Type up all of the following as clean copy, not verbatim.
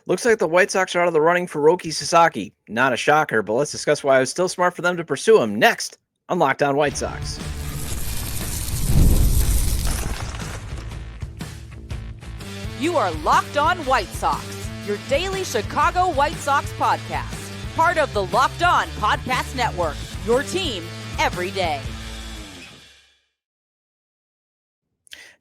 Looks like the White Sox are out of the running for Roki Sasaki. Not a shocker, but let's discuss why it was still smart for them to pursue him next on Locked On White Sox. You are Locked On White Sox, your daily Chicago White Sox podcast. Part of the Locked On Podcast Network, your team every day.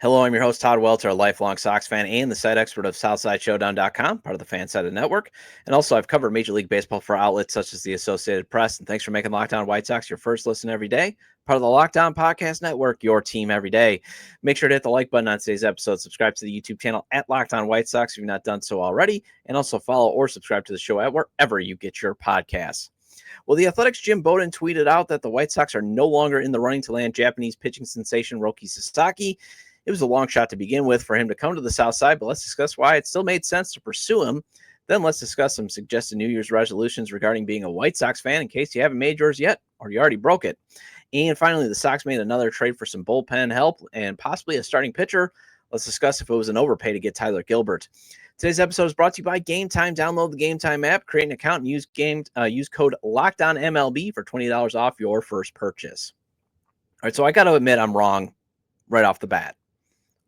Hello, I'm your host, Todd Welter, a lifelong Sox fan and the site expert of SouthsideShowdown.com, part of the FanSided Network. And also, I've covered Major League Baseball for outlets such as the Associated Press. And thanks for making Locked On White Sox your first listen every day, part of the Locked On Podcast Network, your team every day. Make sure to hit the like button on today's episode. Subscribe to the YouTube channel at Locked On White Sox if you've not done so already. And also follow or subscribe to the show at wherever you get your podcasts. Well, the Athletics' Jim Bowden tweeted out that the White Sox are no longer in the running to land Japanese pitching sensation Roki Sasaki. It was a long shot to begin with for him to come to the South Side, but let's discuss why it still made sense to pursue him. Then let's discuss some suggested New Year's resolutions regarding being a White Sox fan in case you haven't made yours yet or you already broke it. And finally, the Sox made another trade for some bullpen help and possibly a starting pitcher. Let's discuss if it was an overpay to get Tyler Gilbert. Today's episode is brought to you by Gametime. Download the Gametime app, create an account, and use code LOCKEDONMLB for $20 off your first purchase. All right, so I got to admit I'm wrong right off the bat,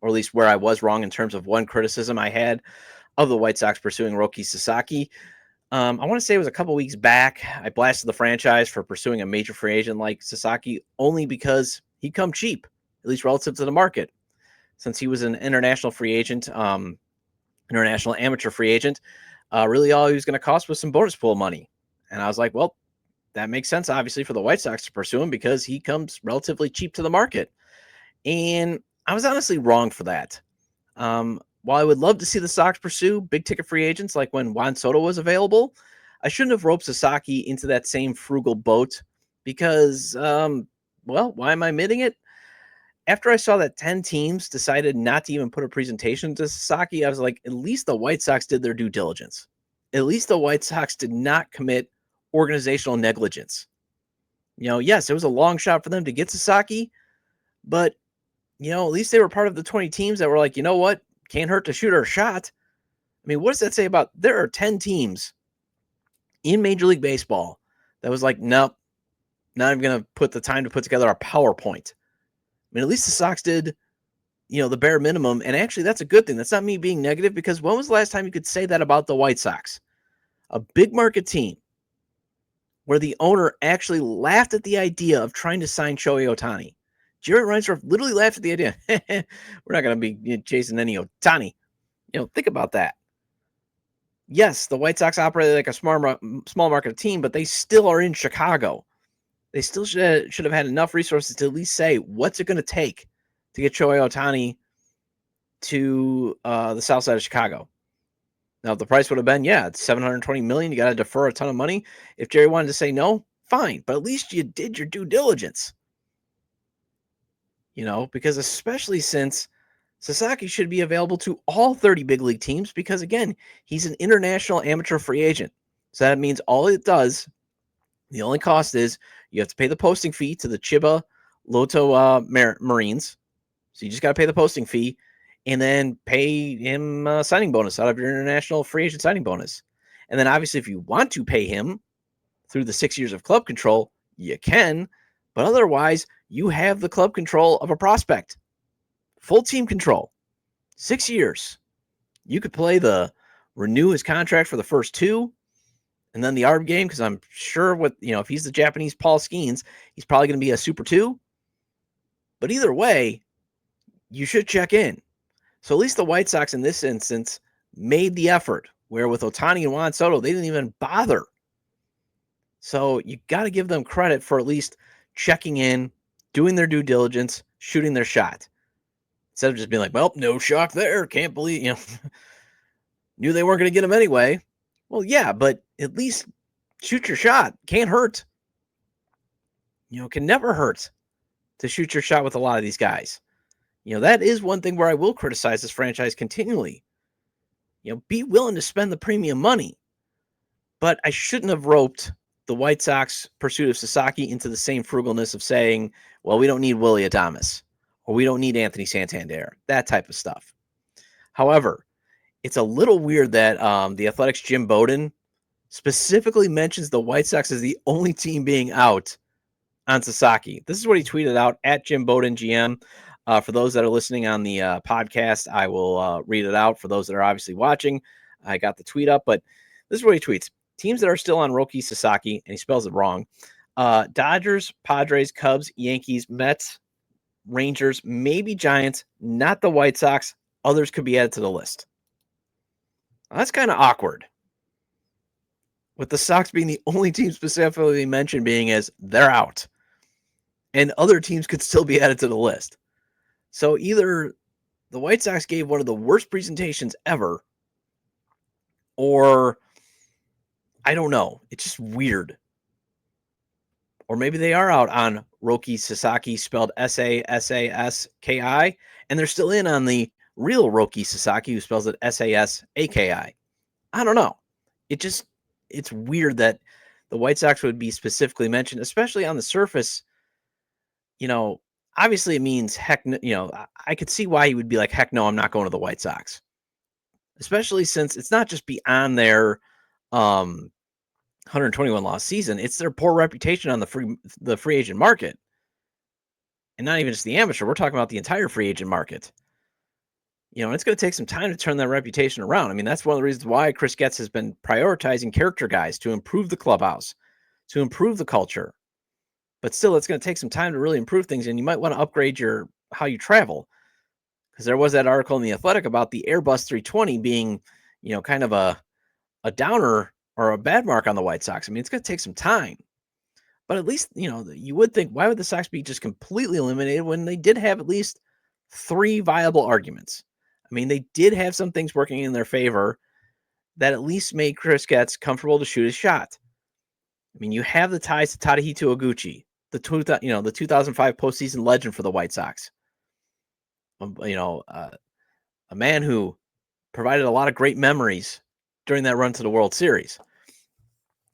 or at least where I was wrong in terms of one criticism I had of the White Sox pursuing Roki Sasaki. I want to say it was a couple weeks back. I blasted the franchise for pursuing a major free agent like Sasaki only because he'd come cheap, at least relative to the market. Since he was an international free agent, international amateur free agent, really all he was going to cost was some bonus pool money. And I was like, well, that makes sense, obviously, for the White Sox to pursue him because he comes relatively cheap to the market. And I was honestly wrong for that. While I would love to see the Sox pursue big-ticket free agents like when Juan Soto was available, I shouldn't have roped Sasaki into that same frugal boat because, well, why am I admitting it? After I saw that 10 teams decided not to even put a presentation to Sasaki, I was like, at least the White Sox did their due diligence. At least the White Sox did not commit organizational negligence. You know, yes, it was a long shot for them to get Sasaki, but, you know, at least they were part of the 20 teams that were like, you know what? Can't hurt to shoot our shot. I mean, what does that say about there are 10 teams in Major League Baseball that was like, nope, not even going to put the time to put together a PowerPoint. I mean, at least the Sox did, you know, the bare minimum. And actually, that's a good thing. That's not me being negative because when was the last time you could say that about the White Sox? A big market team where the owner actually laughed at the idea of trying to sign Shohei Ohtani. Jerry Reinsdorf literally laughed at the idea. We're not going to be chasing any Ohtani. You know, think about that. Yes, the White Sox operated like a small market team, but they still are in Chicago. They still should have had enough resources to at least say, what's it going to take to get Shohei Ohtani to the south side of Chicago? Now, if the price would have been, it's $720 million. You got to defer a ton of money. If Jerry wanted to say no, fine. But at least you did your due diligence. You know, because especially since Sasaki should be available to all 30 big league teams because, again, he's an international amateur free agent. So that means all it does, the only cost is you have to pay the posting fee to the Chiba Loto Marines. So you just got to pay the posting fee and then pay him a signing bonus out of your international free agent signing bonus. And then obviously if you want to pay him through the 6 years of club control, you can. But otherwise, you have the club control of a prospect. Full team control. 6 years. You could renew his contract for the first 2. And then the ARB game, because I'm sure if he's the Japanese Paul Skeens, he's probably going to be a Super 2. But either way, you should check in. So at least the White Sox in this instance made the effort, where with Ohtani and Juan Soto, they didn't even bother. So you got to give them credit for at least checking in, doing their due diligence, shooting their shot. Instead of just being like, well, no shock there. Can't believe, knew they weren't going to get him anyway. Well, yeah, but at least shoot your shot. Can't hurt. Can never hurt to shoot your shot with a lot of these guys. That is one thing where I will criticize this franchise continually. Be willing to spend the premium money. But I shouldn't have roped the White Sox pursuit of Sasaki into the same frugalness of saying, well, we don't need Willie Adames or we don't need Anthony Santander, that type of stuff. However, it's a little weird that the Athletics' Jim Bowden specifically mentions the White Sox as the only team being out on Sasaki. This is what he tweeted out at Jim Bowden GM. For those that are listening on the podcast, I will read it out. For those that are obviously watching, I got the tweet up, but this is what he tweets. Teams that are still on Roki Sasaki, and he spells it wrong, Dodgers, Padres, Cubs, Yankees, Mets, Rangers, maybe Giants, not the White Sox. Others could be added to the list. Now, that's kind of awkward, with the Sox being the only team specifically mentioned being as they're out. And other teams could still be added to the list. So either the White Sox gave one of the worst presentations ever, or I don't know. It's just weird. Or maybe they are out on Roki Sasaki, spelled Sasaski, and they're still in on the real Roki Sasaki, who spells it Sasaki. I don't know. It's weird that the White Sox would be specifically mentioned, especially on the surface. Obviously it means heck, I could see why he would be like, heck no, I'm not going to the White Sox. Especially since it's not just beyond their 121 loss season, it's their poor reputation on the free agent market. And not even just the amateur, we're talking about the entire free agent market. And it's going to take some time to turn that reputation around. I mean, that's one of the reasons why Chris Getz has been prioritizing character guys to improve the clubhouse, to improve the culture. But still, it's going to take some time to really improve things, and you might want to upgrade how you travel. Because there was that article in The Athletic about the Airbus 320 being, kind of a downer or a bad mark on the White Sox. I mean, it's going to take some time. But at least, you would think, why would the Sox be just completely eliminated when they did have at least 3 viable arguments? I mean, they did have some things working in their favor that at least made Chris Getz comfortable to shoot his shot. I mean, you have the ties to Tadahito Oguchi, the 2005 postseason legend for the White Sox. A man who provided a lot of great memories during that run to the World Series.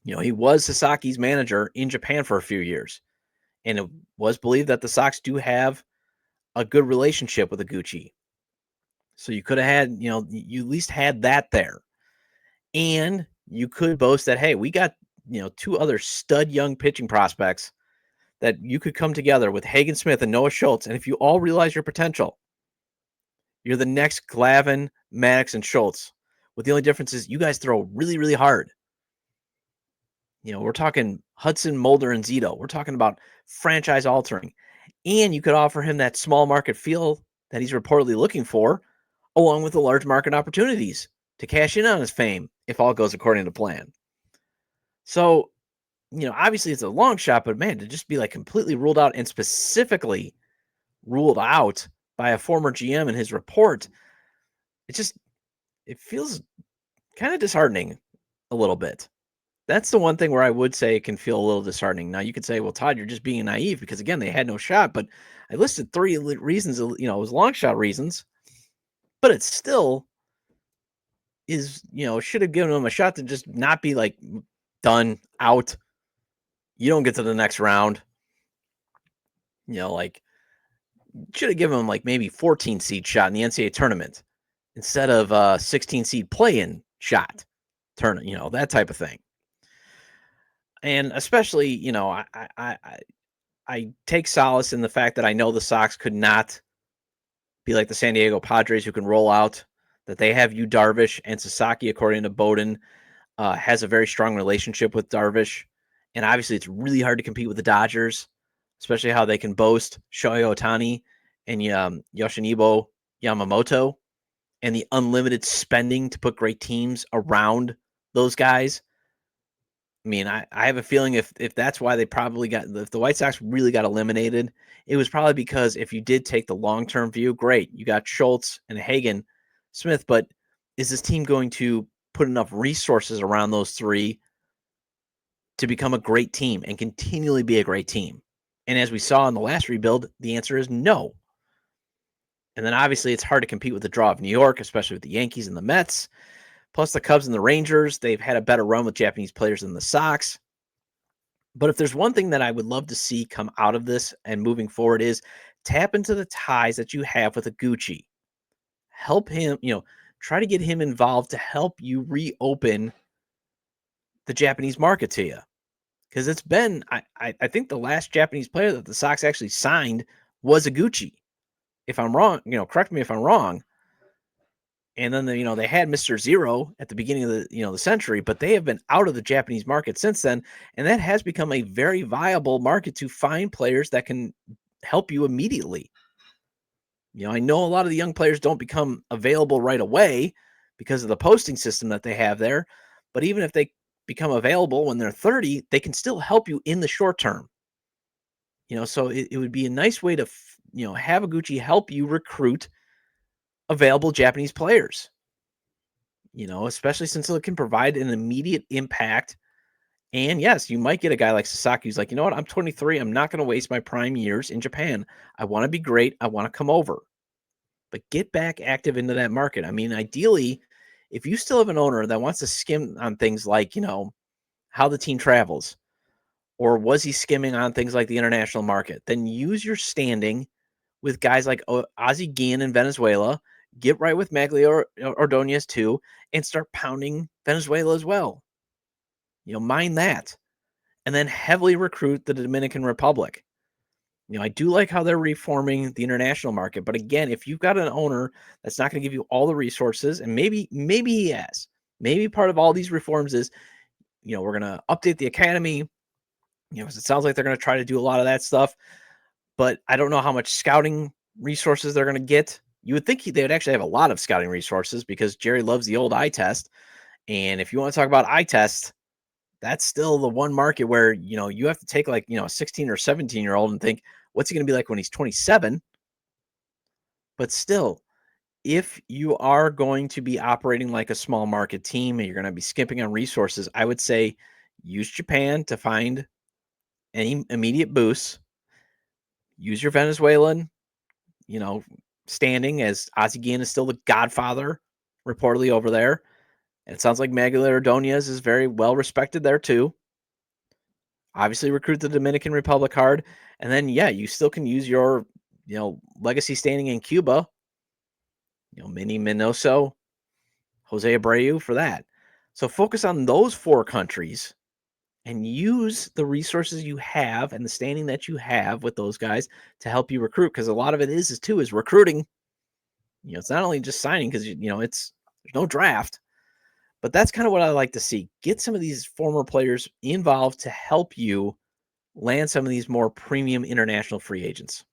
He was Sasaki's manager in Japan for a few years, and it was believed that the Sox do have a good relationship with Oguchi. So you could have had, you at least had that there. And you could boast that, hey, we got, 2 other stud young pitching prospects that you could come together with Hagen Smith and Noah Schultz. And if you all realize your potential, you're the next Glavine, Maddox, and Schultz. With the only difference is you guys throw really, really hard. We're talking Hudson, Mulder, and Zito. We're talking about franchise altering. And you could offer him that small market feel that he's reportedly looking for, along with the large market opportunities to cash in on his fame if all goes according to plan. So, obviously it's a long shot, but man, to just be like completely ruled out and specifically ruled out by a former GM in his report, it feels kind of disheartening a little bit. That's the one thing where I would say it can feel a little disheartening. Now you could say, well, Todd, you're just being naive because again, they had no shot, but I listed 3 reasons, it was long shot reasons, but it still is, should have given them a shot to just not be like done out. You don't get to the next round. Should have given them like maybe 14 seed shot in the NCAA tournament instead of 16 seed play-in shot tournament, that type of thing. And especially, I take solace in the fact that I know the Sox could not be like the San Diego Padres who can roll out, that they have Yu Darvish, and Sasaki, according to Bowden, has a very strong relationship with Darvish. And obviously it's really hard to compete with the Dodgers, especially how they can boast Shohei Ohtani and Yoshinobu Yamamoto and the unlimited spending to put great teams around those guys. I mean, I have a feeling if that's why if the White Sox really got eliminated, it was probably because if you did take the long-term view, great, you got Schultz and Hagen Smith, but is this team going to put enough resources around those 3 to become a great team and continually be a great team? And as we saw in the last rebuild, the answer is no. And then obviously it's hard to compete with the draw of New York, especially with the Yankees and the Mets. Plus the Cubs and the Rangers, they've had a better run with Japanese players than the Sox. But if there's one thing that I would love to see come out of this and moving forward is tap into the ties that you have with Oguchi. Help him, try to get him involved to help you reopen the Japanese market to you. Because it's been, I think the last Japanese player that the Sox actually signed was Iguchi. If I'm wrong, correct me if I'm wrong. And then, they had Mr. Zero at the beginning of the century, but they have been out of the Japanese market since then. And that has become a very viable market to find players that can help you immediately. I know a lot of the young players don't become available right away because of the posting system that they have there. But even if they become available when they're 30, they can still help you in the short term. So it would be a nice way to, have Iguchi help you recruit available Japanese players. Especially since it can provide an immediate impact. And yes, you might get a guy like Sasaki who's like, you know what, I'm 23. I'm not going to waste my prime years in Japan. I want to be great. I want to come over. But get back active into that market. I mean, ideally, if you still have an owner that wants to skim on things like, how the team travels, or was he skimming on things like the international market, then use your standing with guys like Ozzie Guillen in Venezuela, get right with Maglio Ordonez too, and start pounding Venezuela as well. Mind that. And then heavily recruit the Dominican Republic. I do like how they're reforming the international market. But again, if you've got an owner that's not going to give you all the resources, and maybe he has, maybe part of all these reforms is, we're going to update the academy, because it sounds like they're going to try to do a lot of that stuff. But I don't know how much scouting resources they're going to get. You would think they would actually have a lot of scouting resources because Jerry loves the old eye test. And if you want to talk about eye test, that's still the one market where, you have to take like, a 16 or 17-year-old and think, what's he going to be like when he's 27? But still, if you are going to be operating like a small market team and you're going to be skimping on resources, I would say use Japan to find any immediate boosts. Use your Venezuelan, standing, as Ozzie Guillen is still the godfather reportedly over there. And it sounds like Maglio Ordonez is very well respected there too. Obviously recruit the Dominican Republic hard. And then, you still can use your, legacy standing in Cuba, Minnie Minoso, Jose Abreu for that. So focus on those 4 countries and use the resources you have and the standing that you have with those guys to help you recruit. Because a lot of it is recruiting. It's not only just signing because, there's no draft. But that's kind of what I like to see. Get some of these former players involved to help you land some of these more premium international free agents.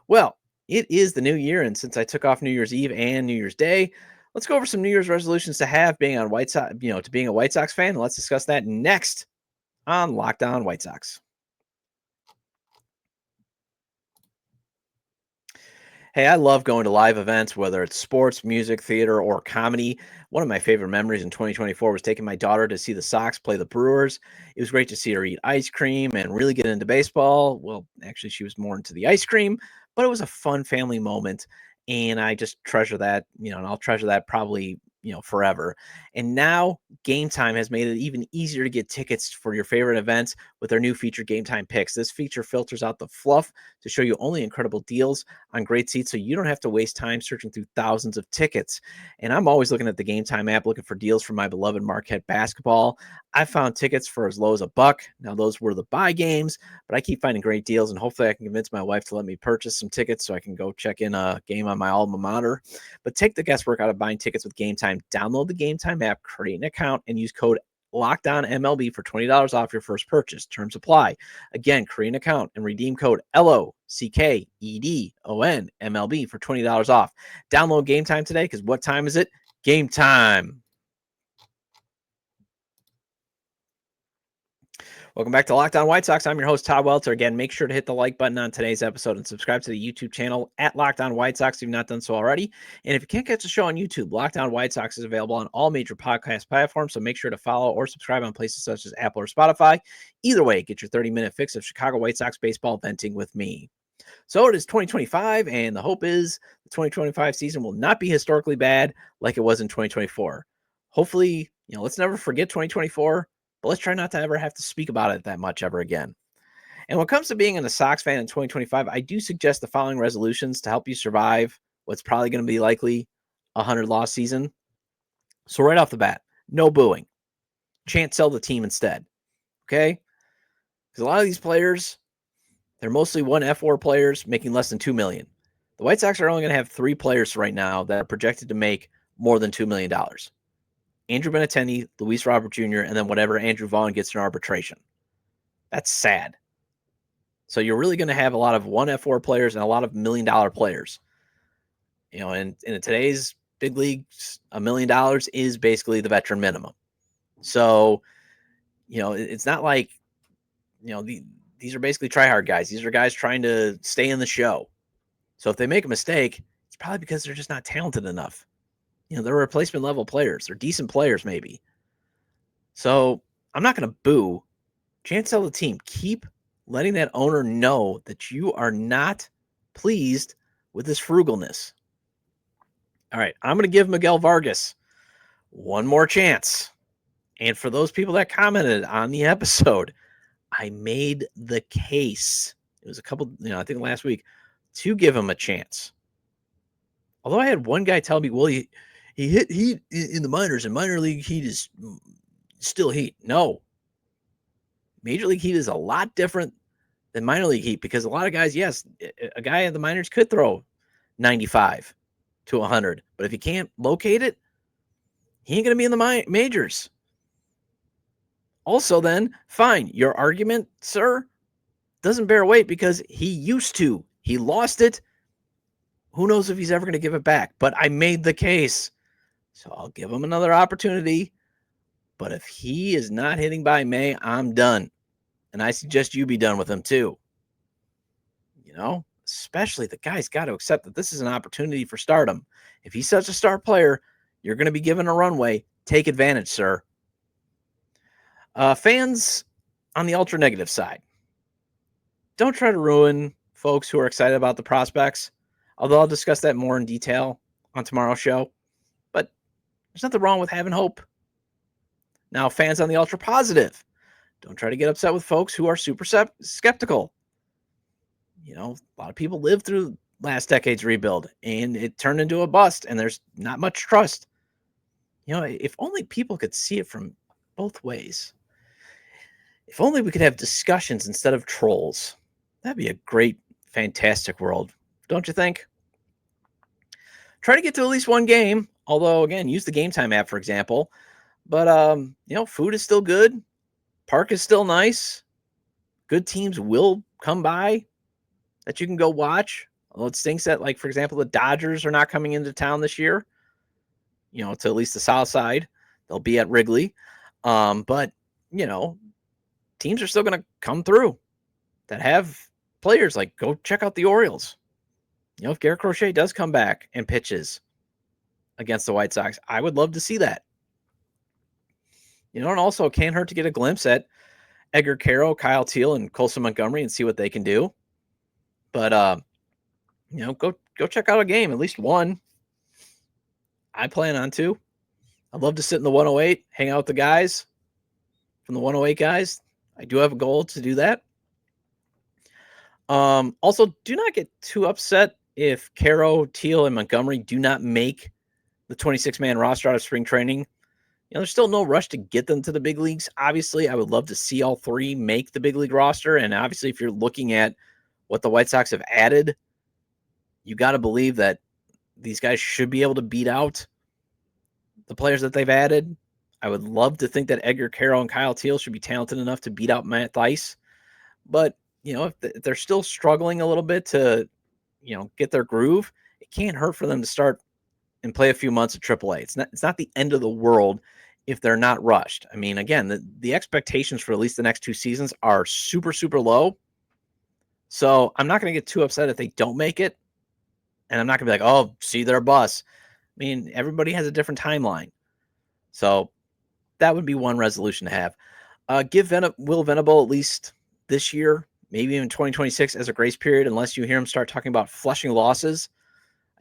Well, it is the new year, and since I took off New Year's Eve and New Year's Day, let's go over some New Year's resolutions to have being on White Sox, to being a White Sox fan. Let's discuss that next on Locked On White Sox. Hey, I love going to live events, whether it's sports, music, theater, or comedy. One of my favorite memories in 2024 was taking my daughter to see the Sox play the Brewers. It was great to see her eat ice cream and really get into baseball. Well, actually, she was more into the ice cream, but it was a fun family moment. And I just treasure that, and I'll treasure that probably, forever. And now Gametime has made it even easier to get tickets for your favorite events with their new feature, Gametime Picks. This feature filters out the fluff to show you only incredible deals on great seats, so you don't have to waste time searching through thousands of tickets. And I'm always looking at the Gametime app, looking for deals for my beloved Marquette basketball. I found tickets for as low as $1. Now, those were the buy games, but I keep finding great deals, and hopefully I can convince my wife to let me purchase some tickets so I can go check in a game on my alma mater. But take the guesswork out of buying tickets with Gametime. Download the Gametime app, create an account, and use code LOCKEDONMLB for $20 off your first purchase. Terms apply. Again, create an account and redeem code LOCKEDONMLB for $20 off. Download Gametime today, because what time is it? Game time. Welcome back to Locked On White Sox. I'm your host, Todd Welter. Again, make sure to hit the like button on today's episode and subscribe to the YouTube channel at Locked On White Sox if you've not done so already. And if you can't catch the show on YouTube, Locked On White Sox is available on all major podcast platforms, so make sure to follow or subscribe on places such as Apple or Spotify. Either way, get your 30-minute fix of Chicago White Sox baseball venting with me. So it is 2025, and the hope is the 2025 season will not be historically bad like it was in 2024. Hopefully, let's never forget 2024, but let's try not to ever have to speak about it that much ever again. And when it comes to being a Sox fan in 2025, I do suggest the following resolutions to help you survive what's probably going to be likely 100 loss season. So right off the bat, no booing. Chant sell the team instead. Okay? Because a lot of these players, they're mostly 1F4 players making less than $2 million. The White Sox are only going to have 3 players right now that are projected to make more than $2 million. Andrew Benintendi, Luis Robert Jr., and then whatever Andrew Vaughn gets in arbitration. That's sad. So you're really going to have a lot of 1F4 players and a lot of $1 million players. And in today's big leagues, $1 million is basically the veteran minimum. So, it's not like, these are basically try-hard guys. These are guys trying to stay in the show. So if they make a mistake, it's probably because they're just not talented enough. They're replacement level players. They're decent players, maybe. So I'm not going to boo. Chance sell the team. Keep letting that owner know that you are not pleased with this frugalness. All right, I'm going to give Miguel Vargas one more chance. And for those people that commented on the episode, I made the case. It was a couple, I think last week, to give him a chance. Although I had one guy tell me, well, he hit heat in the minors, and minor league heat is still heat. No. Major league heat is a lot different than minor league heat because a lot of guys, yes, a guy in the minors could throw 95 to 100. But if you can't locate it, he ain't going to be in the majors. Also, then, fine. Your argument, sir, doesn't bear weight because he used to. He lost it. Who knows if he's ever going to give it back? But I made the case. So I'll give him another opportunity. But if he is not hitting by May, I'm done. And I suggest you be done with him too. Especially the guy's got to accept that this is an opportunity for stardom. If he's such a star player, you're going to be given a runway. Take advantage, sir. Fans on the ultra negative side, don't try to ruin folks who are excited about the prospects. Although I'll discuss that more in detail on tomorrow's show. But there's nothing wrong with having hope. Now, fans on the ultra positive, don't try to get upset with folks who are super skeptical. A lot of people lived through last decade's rebuild and it turned into a bust and there's not much trust. If only people could see it from both ways. If only we could have discussions instead of trolls. That'd be a great, fantastic world. Don't you think? Try to get to at least one game. Although, again, use the Gametime app, for example. But, food is still good. Park is still nice. Good teams will come by that you can go watch. Although it stinks that, for example, the Dodgers are not coming into town this year. To at least the south side. They'll be at Wrigley. But, teams are still going to come through that have players. Go check out the Orioles. If Garrett Crochet does come back and pitches against the White Sox, I would love to see that. And also can't hurt to get a glimpse at Edgar Caro, Kyle Teal, and Colson Montgomery and see what they can do. But, go check out a game, at least one. I plan on to. I'd love to sit in the 108, hang out with the guys from the 108 guys. I do have a goal to do that. Also, do not get too upset if Caro, Teal, and Montgomery do not make the 26-man roster out of spring training. There's still no rush to get them to the big leagues. Obviously, I would love to see all three make the big league roster. And obviously, if you're looking at what the White Sox have added, you got to believe that these guys should be able to beat out the players that they've added. I would love to think that Edgar Caro and Kyle Teal should be talented enough to beat out Matt Thaiss. But, if they're still struggling a little bit to, get their groove, it can't hurt for them to start and play a few months of AAA. It's not the end of the world if they're not rushed. I mean, again, the expectations for at least the next 2 seasons are super, super low. So I'm not going to get too upset if they don't make it. And I'm not going to be like, oh, see, they're a bust. I mean, everybody has a different timeline. So that would be one resolution to have. Give Will Venable at least this year, maybe even 2026 as a grace period, unless you hear him start talking about flushing losses.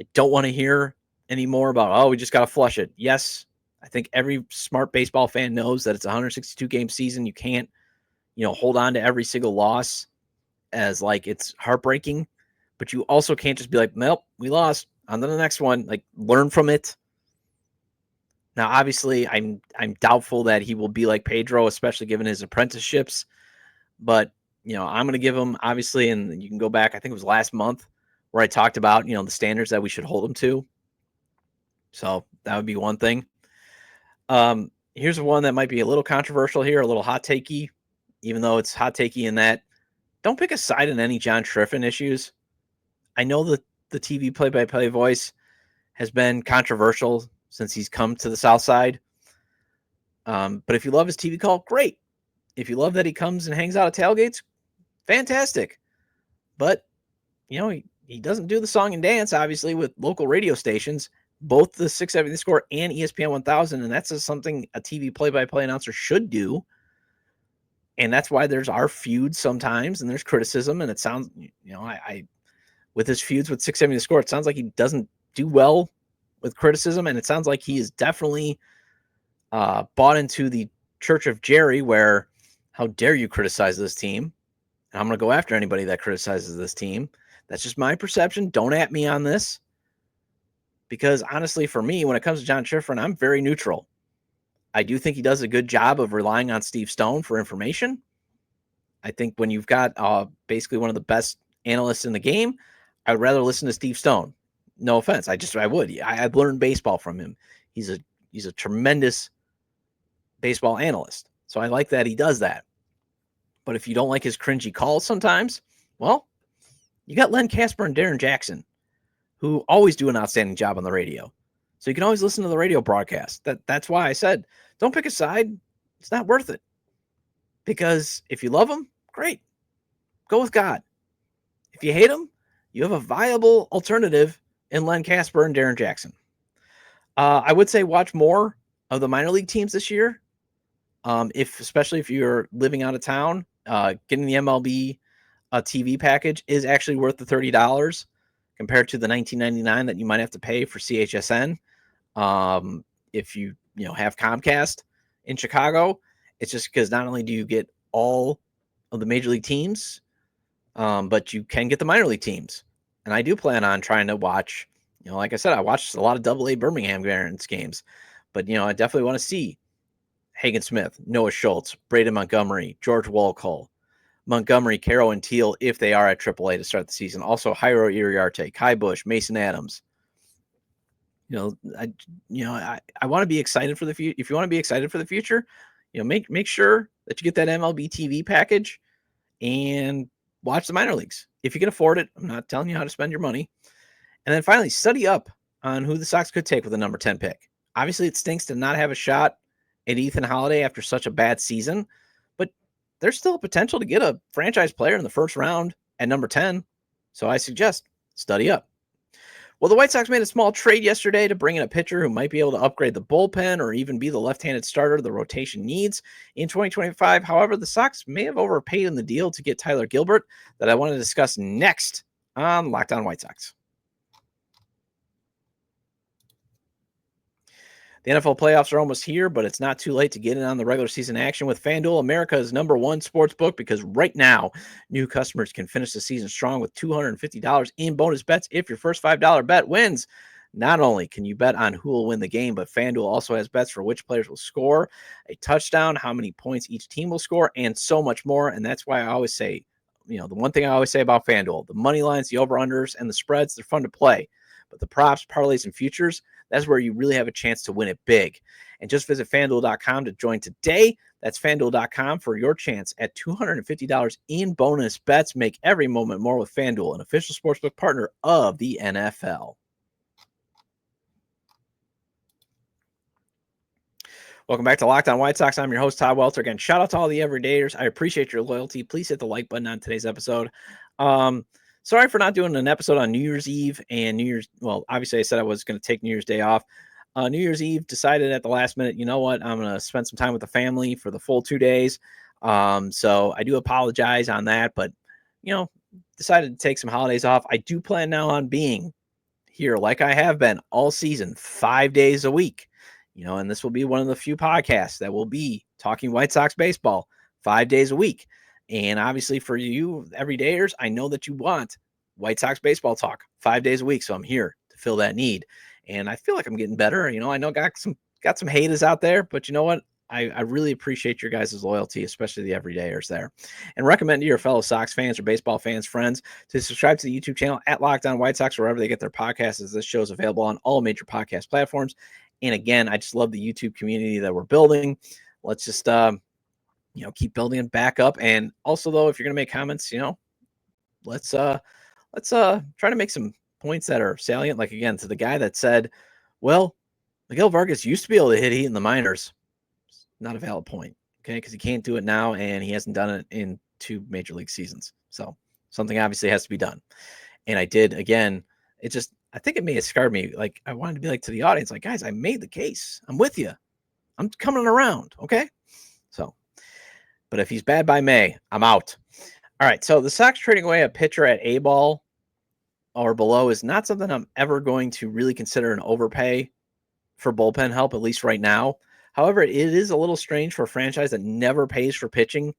I don't want to hear any more about, oh, we just got to flush it. Yes, I think every smart baseball fan knows that it's a 162-game season. You can't, hold on to every single loss as it's heartbreaking. But you also can't just be like, nope, we lost. On to the next one. Learn from it. Now, obviously, I'm doubtful that he will be like Pedro, especially given his apprenticeships. But I'm going to give him, obviously, and you can go back. I think it was last month where I talked about the standards that we should hold him to. So that would be one thing. Here's one that might be a little controversial here, a little hot takey, even though it's hot takey in that don't pick a side in any John Triffin issues. I know that the TV play-by-play voice has been controversial since he's come to the South Side. But if you love his TV call, great. If you love that he comes and hangs out at tailgates, fantastic. But, he doesn't do the song and dance, obviously, with local radio stations, both the 670 Score and ESPN 1000. And that's just something a TV play-by-play announcer should do. And that's why there's our feuds sometimes, and there's criticism. And it sounds, I with his feuds with 670 Score, it sounds like he doesn't do well with criticism. And it sounds like he is definitely bought into the Church of Jerry, where how dare you criticize this team? And I'm going to go after anybody that criticizes this team. That's just my perception. Don't at me on this. Because honestly, for me, when it comes to John Triffin, I'm very neutral. I do think he does a good job of relying on Steve Stone for information. I think when you've got basically one of the best analysts in the game, I would rather listen to Steve Stone. No offense. I would. I've learned baseball from him. He's a tremendous baseball analyst. So I like that he does that. But if you don't like his cringy calls sometimes, well, you got Len Casper and Darren Jackson, who always do an outstanding job on the radio. So you can always listen to the radio broadcast. That's why I said, don't pick a side. It's not worth it. Because if you love him, great. Go with God. If you hate him, you have a viable alternative in Len Casper and Darren Jackson. I would say watch more of the minor league teams this year. Especially if you're living out of town, getting the MLB TV package is actually worth the $30 compared to the $19.99 that you might have to pay for CHSN. If you have Comcast in Chicago, it's just because not only do you get all of the major league teams, but you can get the minor league teams. And I do plan on trying to watch, like I said, I watched a lot of AA Birmingham Barons games, but I definitely want to see Hagen Smith, Noah Schultz, Braden Montgomery, George Wolcott, Montgomery, Caro, and Teal if they are at AAA to start the season. Also, Jairo Iriarte, Kai Bush, Mason Adams. I want to be excited for the future. If you want to be excited for the future, make sure that you get that MLB TV package and watch the minor leagues if you can afford it. I'm not telling you how to spend your money. And then finally, study up on who the Sox could take with a number 10 pick. Obviously, it stinks to not have a shot at Ethan Holiday after such a bad season, but there's still a potential to get a franchise player in the first round at number 10. So I suggest study up. Well, the White Sox made a small trade yesterday to bring in a pitcher who might be able to upgrade the bullpen or even be the left-handed starter the rotation needs in 2025. However, the Sox may have overpaid in the deal to get Tyler Gilbert that I want to discuss next on Locked On White Sox. The NFL playoffs are almost here, but it's not too late to get in on the regular season action with FanDuel, America's #1 sports book, because right now, new customers can finish the season strong with $250 in bonus bets if your first $5 bet wins. Not only can you bet on who will win the game, but FanDuel also has bets for which players will score a touchdown, how many points each team will score, and so much more. And that's why I always say, the one thing I always say about FanDuel, the money lines, the over-unders, and the spreads, they're fun to play. But the props, parlays, and futures, that's where you really have a chance to win it big. And just visit FanDuel.com to join today. That's FanDuel.com for your chance at $250 in bonus bets. Make every moment more with FanDuel, an official sportsbook partner of the NFL. Welcome back to Locked On White Sox. I'm your host, Todd Welter. Again, shout out to all the everydayers. I appreciate your loyalty. Please hit the like button on today's episode. Sorry for not doing an episode on New Year's Eve and New Year's. Well, obviously I said I was going to take New Year's Day off. New Year's Eve, decided at the last minute, you know what? I'm going to spend some time with the family for the full 2 days. So I do apologize on that, but, decided to take some holidays off. I do plan now on being here like I have been all season, 5 days a week, and this will be one of the few podcasts that will be talking White Sox baseball 5 days a week. And obviously for you everydayers, I know that you want White Sox baseball talk 5 days a week. So I'm here to fill that need. And I feel like I'm getting better. I know I got some got some haters out there, but you know what? I really appreciate your guys' loyalty, especially the everydayers there. And recommend to your fellow Sox fans or baseball fans, friends, to subscribe to the YouTube channel at Locked On White Sox, wherever they get their podcasts, as this show is available on all major podcast platforms. And again, I just love the YouTube community that we're building. Let's just, keep building it back up. And also, though, if you're going to make comments, let's try to make some points that are salient. Like, again, to the guy that said, well, Miguel Vargas used to be able to hit heat in the minors. Not a valid point, okay? Because he can't do it now, and he hasn't done it in 2 major league seasons. So something obviously has to be done. And I did, again, I think it may have scarred me. Like, I wanted to be like to the audience, like, guys, I made the case. I'm with you. I'm coming around, okay? So, but if he's bad by May, I'm out. All right, so the Sox trading away a pitcher at A ball or below is not something I'm ever going to really consider an overpay for bullpen help, at least right now. However, it is a little strange for a franchise that never pays for pitching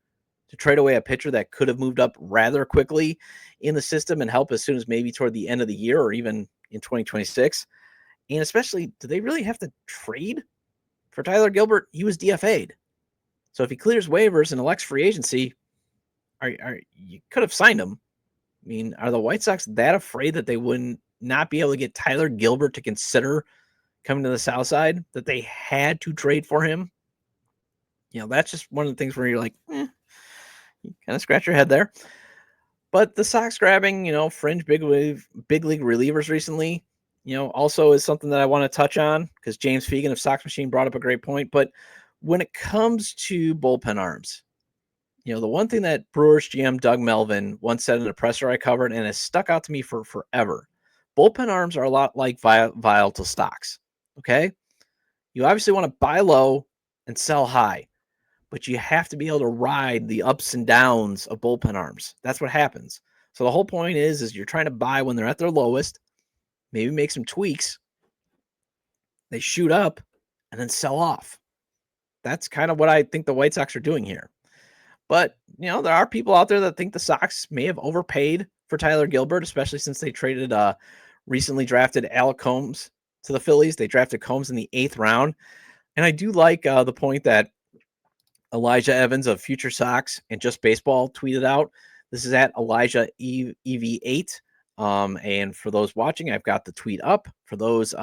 to trade away a pitcher that could have moved up rather quickly in the system and help as soon as maybe toward the end of the year or even in 2026. And especially, do they really have to trade for Tyler Gilbert? He was DFA'd. So if he clears waivers and elects free agency, you could have signed him. I mean, are the White Sox that afraid that they wouldn't not be able to get Tyler Gilbert to consider coming to the South Side, that they had to trade for him? That's just one of the things where you're like, you kind of scratch your head there. But the Sox grabbing, fringe big league relievers recently, also is something that I want to touch on, because James Fegan of Sox Machine brought up a great point. But when it comes to bullpen arms, the one thing that Brewers GM Doug Melvin once said in a presser I covered, and has stuck out to me for forever, bullpen arms are a lot like volatile stocks. Okay, you obviously want to buy low and sell high, but you have to be able to ride the ups and downs of bullpen arms. That's what happens. So the whole point is you're trying to buy when they're at their lowest, maybe make some tweaks, they shoot up, and then sell off. That's kind of what I think the White Sox are doing here. But, there are people out there that think the Sox may have overpaid for Tyler Gilbert, especially since they traded recently drafted Alec Combs to the Phillies. They drafted Combs in the 8th round. And I do like the point that Elijah Evans of Future Sox and Just Baseball tweeted out. This is at Elijah EV8. And for those watching, I've got the tweet up. For those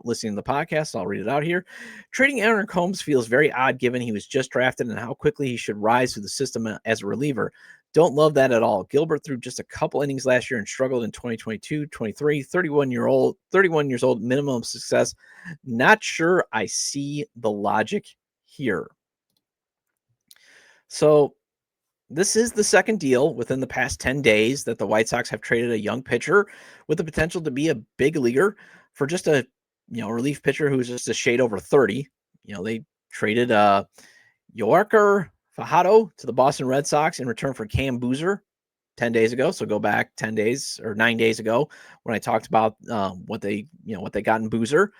listening to the podcast, I'll read it out here. Trading Aaron Combs feels very odd given he was just drafted and how quickly he should rise through the system as a reliever. Don't love that at all. Gilbert threw just a couple innings last year and struggled in 2022, 23, 31 years old, minimum success. Not sure I see the logic here. So this is the second deal within the past 10 days that the White Sox have traded a young pitcher with the potential to be a big leaguer for just a, relief pitcher who's just a shade over 30. They traded Yoarker Fajardo to the Boston Red Sox in return for Cam Boozer 10 days ago. So go back 10 days or 9 days ago when I talked about what they got in Boozer.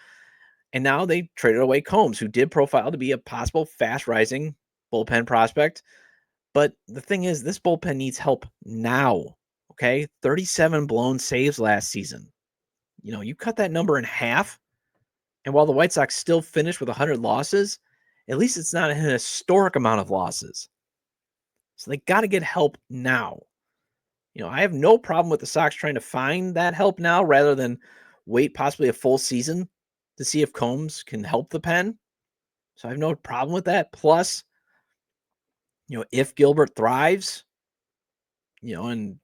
And now they traded away Combs, who did profile to be a possible fast rising bullpen prospect. But the thing is, this bullpen needs help now, okay? 37 blown saves last season. You cut that number in half, and while the White Sox still finished with 100 losses, at least it's not an historic amount of losses. So they got to get help now. I have no problem with the Sox trying to find that help now rather than wait possibly a full season to see if Combs can help the pen. So I have no problem with that. Plus, if Gilbert thrives, and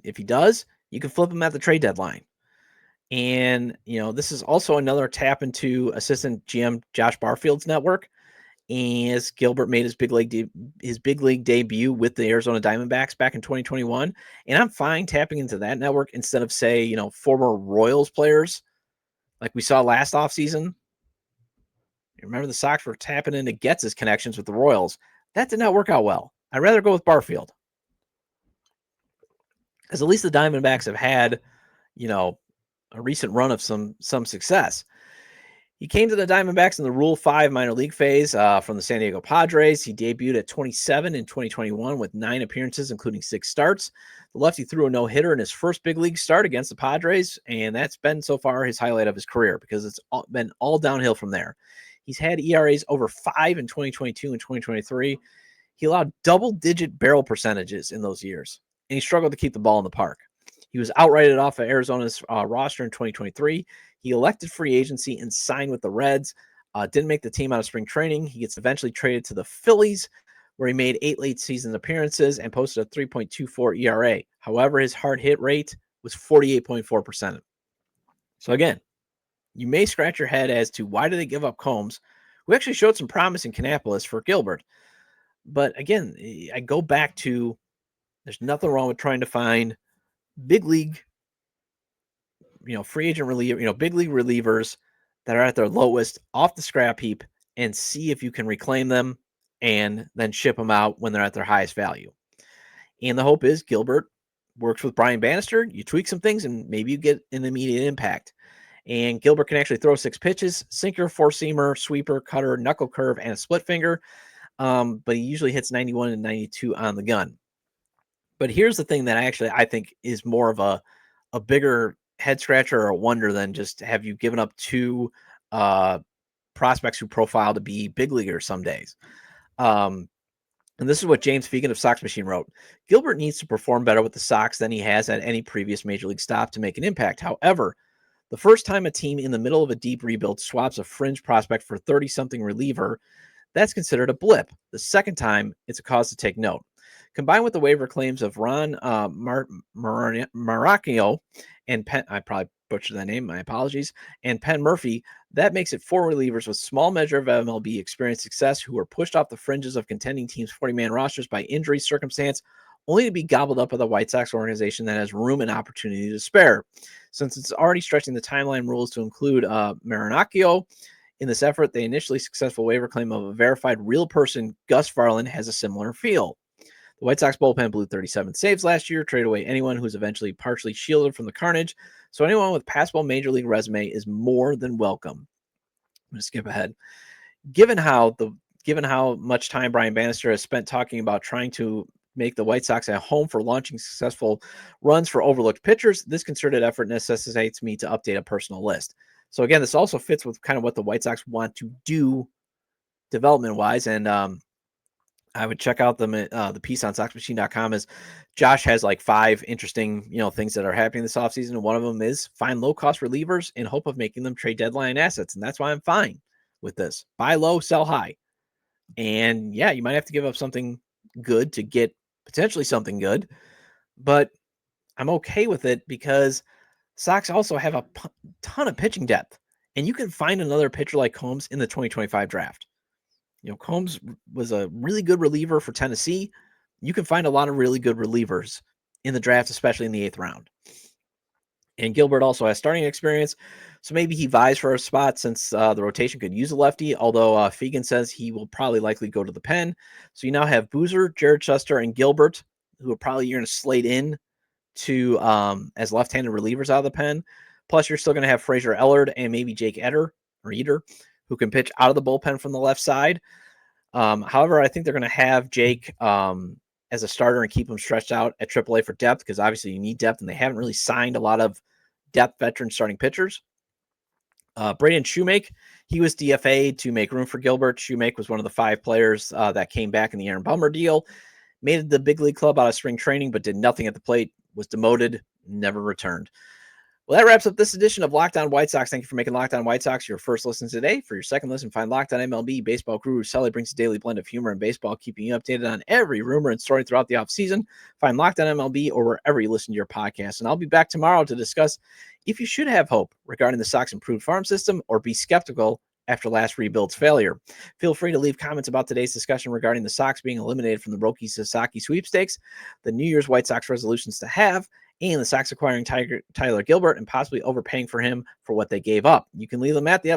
if he does, you can flip him at the trade deadline. And, this is also another tap into assistant GM Josh Barfield's network, as Gilbert made his big league debut with the Arizona Diamondbacks back in 2021. And I'm fine tapping into that network instead of, say, former Royals players like we saw last offseason. Remember, the Sox were tapping into Getz's connections with the Royals. That did not work out well. I'd rather go with Barfield, because at least the Diamondbacks have had, a recent run of some success. He came to the Diamondbacks in the Rule 5 minor league phase from the San Diego Padres. He debuted at 27 in 2021 with 9 appearances, including 6 starts. The lefty threw a no-hitter in his first big league start against the Padres, and that's been so far his highlight of his career, because it's been all downhill from there. He's had ERAs over 5 in 2022 and 2023. He allowed double-digit barrel percentages in those years, and he struggled to keep the ball in the park. He was outrighted off of Arizona's roster in 2023. He elected free agency and signed with the Reds. Didn't make the team out of spring training. He gets eventually traded to the Phillies, where he made 8 late season appearances and posted a 3.24 ERA. However, his hard hit rate was 48.4%. So again, you may scratch your head as to why did they give up Combs, who actually showed some promise in Kannapolis, for Gilbert. But again, I go back to there's nothing wrong with trying to find big league, free agent reliever, big league relievers that are at their lowest off the scrap heap and see if you can reclaim them and then ship them out when they're at their highest value. And the hope is Gilbert works with Brian Bannister. You tweak some things and maybe you get an immediate impact. And Gilbert can actually throw 6 pitches: sinker, four-seamer, sweeper, cutter, knuckle curve, and a split finger. But he usually hits 91 and 92 on the gun. But here's the thing that I think is more of a bigger head scratcher or a wonder than just have you given up 2 prospects who profile to be big leaguers some days. And this is what James Fegan of Sox Machine wrote. Gilbert needs to perform better with the Sox than he has at any previous major league stop to make an impact. However, the first time a team in the middle of a deep rebuild swaps a fringe prospect for 30-something reliever, that's considered a blip. The second time, it's a cause to take note. Combined with the waiver claims of Ron Maracchio and Penn, I probably butchered that name, my apologies, and Penn Murphy, that makes it 4 relievers with small measure of MLB experience success who were pushed off the fringes of contending teams' 40-man rosters by injury circumstance, only to be gobbled up by the White Sox organization that has room and opportunity to spare. Since it's already stretching the timeline rules to include Marinaccio in this effort, the initially successful waiver claim of a verified real person, Gus Varland, has a similar feel. The White Sox bullpen blew 37 saves last year, traded away anyone who's eventually partially shielded from the carnage, so anyone with passable major league resume is more than welcome. I'm going to skip ahead. Given how much time Brian Bannister has spent talking about trying to make the White Sox a home for launching successful runs for overlooked pitchers, this concerted effort necessitates me to update a personal list. So again, this also fits with kind of what the White Sox want to do development-wise, and I would check out the piece on SoxMachine.com as Josh has like 5 interesting, things that are happening this offseason. And one of them is find low-cost relievers in hope of making them trade deadline assets. And that's why I'm fine with this. Buy low, sell high. And yeah, you might have to give up something good to get potentially something good. But I'm okay with it because Sox also have a ton of pitching depth. And you can find another pitcher like Combs in the 2025 draft. Combs was a really good reliever for Tennessee. You can find a lot of really good relievers in the draft, especially in the 8th round. And Gilbert also has starting experience, so maybe he vies for a spot since the rotation could use a lefty, although Fegan says he will probably likely go to the pen. So you now have Boozer, Jared Shuster, and Gilbert, who are probably you're going to slate in to as left-handed relievers out of the pen. Plus, you're still going to have Fraser Ellard and maybe Jake Eder, who can pitch out of the bullpen from the left side. However, I think they're going to have Jake as a starter and keep him stretched out at AAA for depth because obviously you need depth, and they haven't really signed a lot of depth veteran starting pitchers. Braden Shoemake, he was DFA'd to make room for Gilbert. Shoemake was one of the 5 players that came back in the Aaron Bummer deal. Made the big league club out of spring training, but did nothing at the plate, was demoted, never returned. Well, that wraps up this edition of Locked On White Sox. Thank you for making Locked On White Sox your first listen today. For your second listen, find Locked On MLB. Baseball guru Sully brings a daily blend of humor and baseball, keeping you updated on every rumor and story throughout the offseason. Find Locked On MLB or wherever you listen to your podcast. And I'll be back tomorrow to discuss if you should have hope regarding the Sox improved farm system or be skeptical after last rebuild's failure. Feel free to leave comments about today's discussion regarding the Sox being eliminated from the Roki Sasaki sweepstakes, the New Year's White Sox resolutions to have, and the Sox acquiring Tyler Gilbert and possibly overpaying for him for what they gave up. You can leave them at the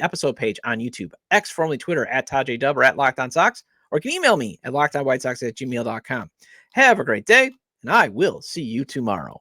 episode page on YouTube, X, formerly Twitter, at ToddJW or at Locked On Sox, or you can email me at LockedOnWhiteSox@gmail.com. Have a great day, and I will see you tomorrow.